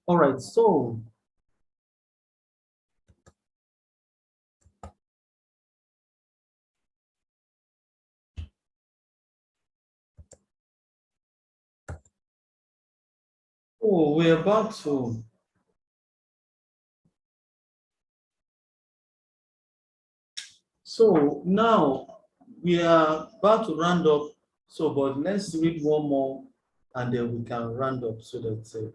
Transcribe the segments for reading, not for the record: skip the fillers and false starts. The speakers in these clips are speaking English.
All right, so we're about to. So now we are about to round up. So, but let's read one more, and then we can round up so that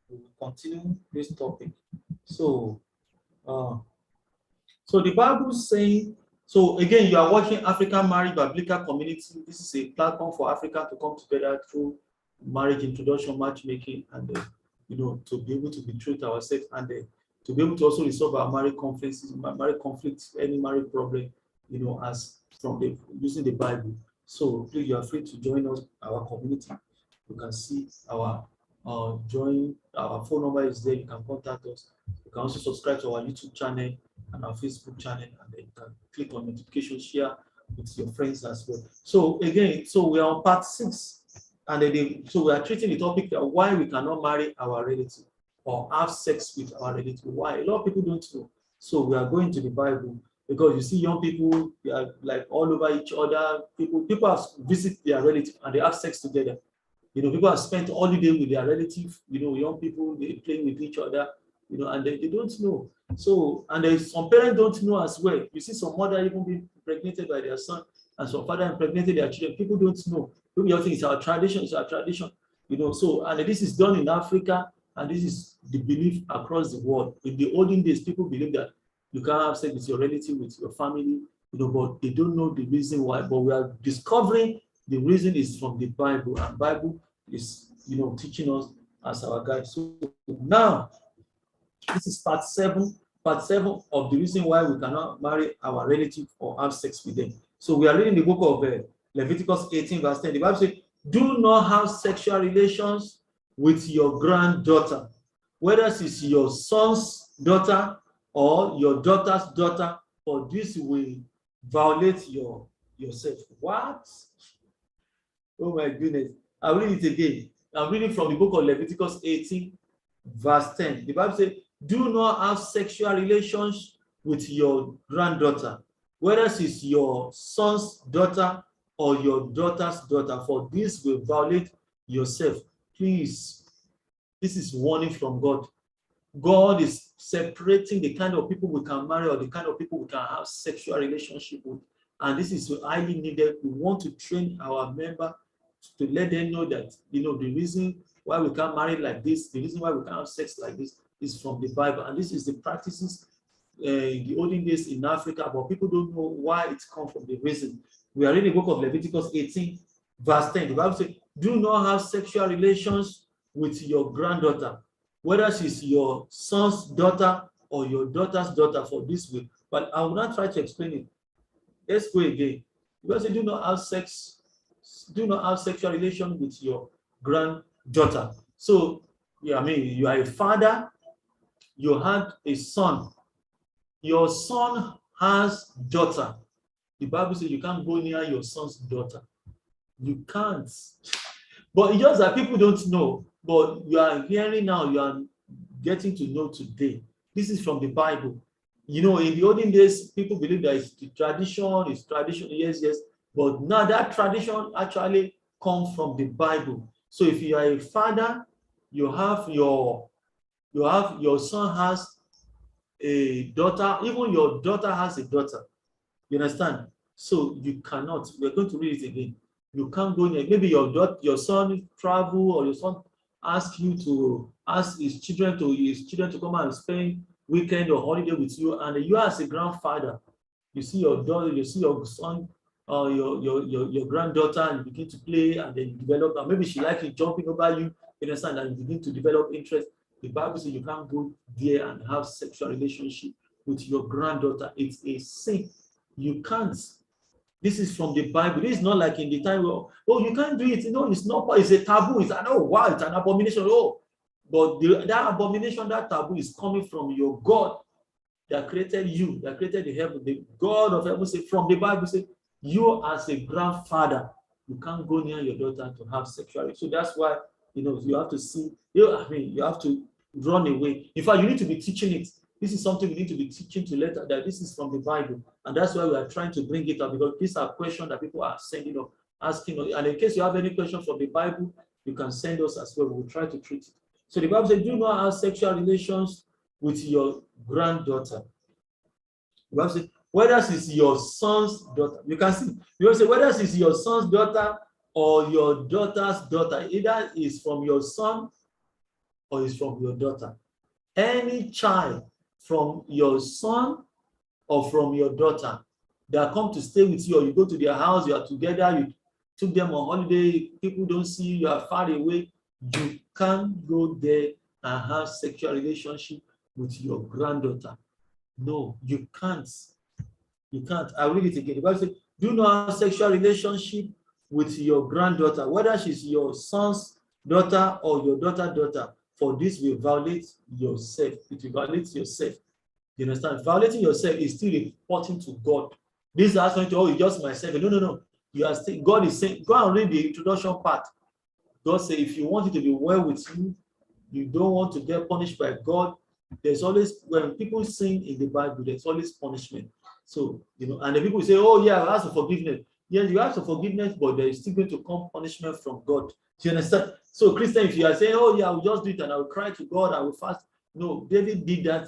we will continue this topic. So, uh, so the Bible is saying. So again, you are watching African Married Biblical Community. This is a platform for Africa to come together through marriage introduction, matchmaking, and to be able to be true to ourselves, and to be able to also resolve our marriage conflicts, any marriage problem, as from the using the Bible. So please, you are free to join us, our community. You can see our join. Our phone number is there. You can contact us. You can also subscribe to our YouTube channel and our Facebook channel, and then you can click on notification, share with your friends as well. So again, so we are on part 6. And then so we are treating the topic that why we cannot marry our relative or have sex with our relative. Why? A lot of people don't know. So we are going to the Bible because you see young people, they are like all over each other. People have visit their relative and they have sex together. People have spent holiday with their relative. Young people, they play with each other. And they don't know. So, and there's some parents don't know as well. You see some mother even being impregnated by their son, and some father impregnated their children. People don't know. People just think it's our tradition. It's our tradition. So, and this is done in Africa, and this is the belief across the world. In the olden days, people believe that you can't have sex with your relative, with your family, but they don't know the reason why. But we are discovering the reason is from the Bible, and Bible is, teaching us as our guide. So now, this is part 7. Part 7 of the reason why we cannot marry our relative or have sex with them. So we are reading the book of Leviticus 18, verse 10. The Bible says, "Do not have sexual relations with your granddaughter, whether she's your son's daughter or your daughter's daughter, for this will violate yourself." What? Oh my goodness. I'll read it again. I'm reading from the book of Leviticus 18, verse 10. The Bible says, "Do not have sexual relations with your granddaughter, whether she's your son's daughter or your daughter's daughter, for this will violate yourself." Please, this is warning from God. God is separating the kind of people we can marry or the kind of people we can have sexual relationship with. And this is highly needed. We want to train our member to let them know that, the reason why we can't marry like this, the reason why we can't have sex like this is from the Bible. And this is the practices in the olden days in Africa, but people don't know why it comes from the reason. We are reading the book of Leviticus 18, verse 10. The Bible says, "Do not have sexual relations with your granddaughter, whether she's your son's daughter or your daughter's daughter, for this way." But I will not try to explain it. Let's go again. Because do not have sexual relation with your granddaughter. So, yeah, you are a father, you had a son, your son has daughter. The Bible says you can't go near your son's daughter. You can't. But it's just that people don't know. But you are hearing now, you are getting to know today. This is from the Bible. In the olden days, people believe that it's tradition, yes. But now that tradition actually comes from the Bible. So if you are a father, you have your son has a daughter, even your daughter has a daughter. You understand? So you cannot. We're going to read it again. You can't go near. Maybe your son travel, or your son ask his children to come and spend weekend or holiday with you, and you as a grandfather, you see your daughter, you see your son, or your granddaughter, and you begin to play, and then you develop, and maybe she likes jumping over you. You understand? And you begin to develop interest. The Bible says you can't go there and have sexual relationship with your granddaughter. It's a sin. You can't. This is from the Bible. This is not like in the time where, you can't do it. It's not. It's a taboo. It's an it's an abomination. But that abomination, that taboo is coming from your God that created you, that created the heaven. The God of heaven say from the Bible say, you as a grandfather, you can't go near your daughter to have sexuality. So that's why you have to see. You have to run away. In fact, you need to be teaching it. This is something we need to be teaching to let that this is from the Bible. And that's why we are trying to bring it up, because these are questions that people are sending up, asking. And in case you have any questions from the Bible, you can send us as well. We'll try to treat it. So the Bible says, do not have sexual relations with your granddaughter. The Bible says, whether it's your son's daughter, you can see, you will say, whether it's your son's daughter or your daughter's daughter, either is from your son or is from your daughter. Any child from your son or from your daughter that come to stay with you, or you go to their house, you are together, you took them on holiday, people don't see you, you are far away, you can't go there and have sexual relationship with your granddaughter. No, you can't. You can't. I'll read it again. The Bible says, do not have sexual relationship with your granddaughter, whether she's your son's daughter or your daughter's daughter, for this will violate yourself. It will violate yourself. You understand? Violating yourself is still reporting to God. This is not to, oh, it's just myself. No, no, no. You are still, God is saying, go and read the introduction part. God said, if you want it to be well with you, you don't want to get punished by God, there's always, when people sin in the Bible, there's always punishment. So, and the people say, oh yeah, I ask for forgiveness. Yes, you ask for forgiveness, but there is still going to come punishment from God. Do you understand? So, Christian, if you are saying, oh yeah, I will just do it and I will cry to God, I will fast. No, David did that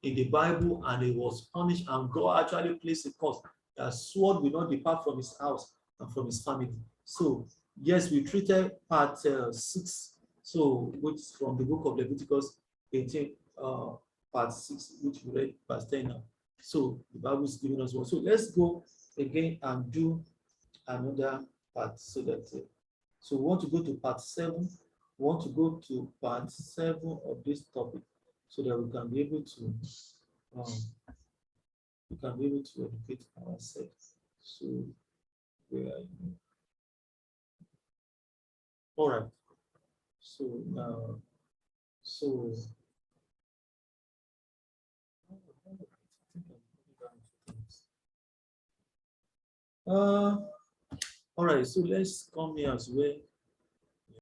in the Bible and he was punished, and God actually placed a curse. That sword will not depart from his house and from his family. So, yes, we treated part 6, so which is from the book of Leviticus 18, part 6, which we read verse 10 now. So the Bible is giving us one. So let's go again and do another part, so that so we want to go to part 7. We want to go to part 7 of this topic, so that we can be able to educate ourselves. So where are you? All right. So now, so all right. So let's come here as well.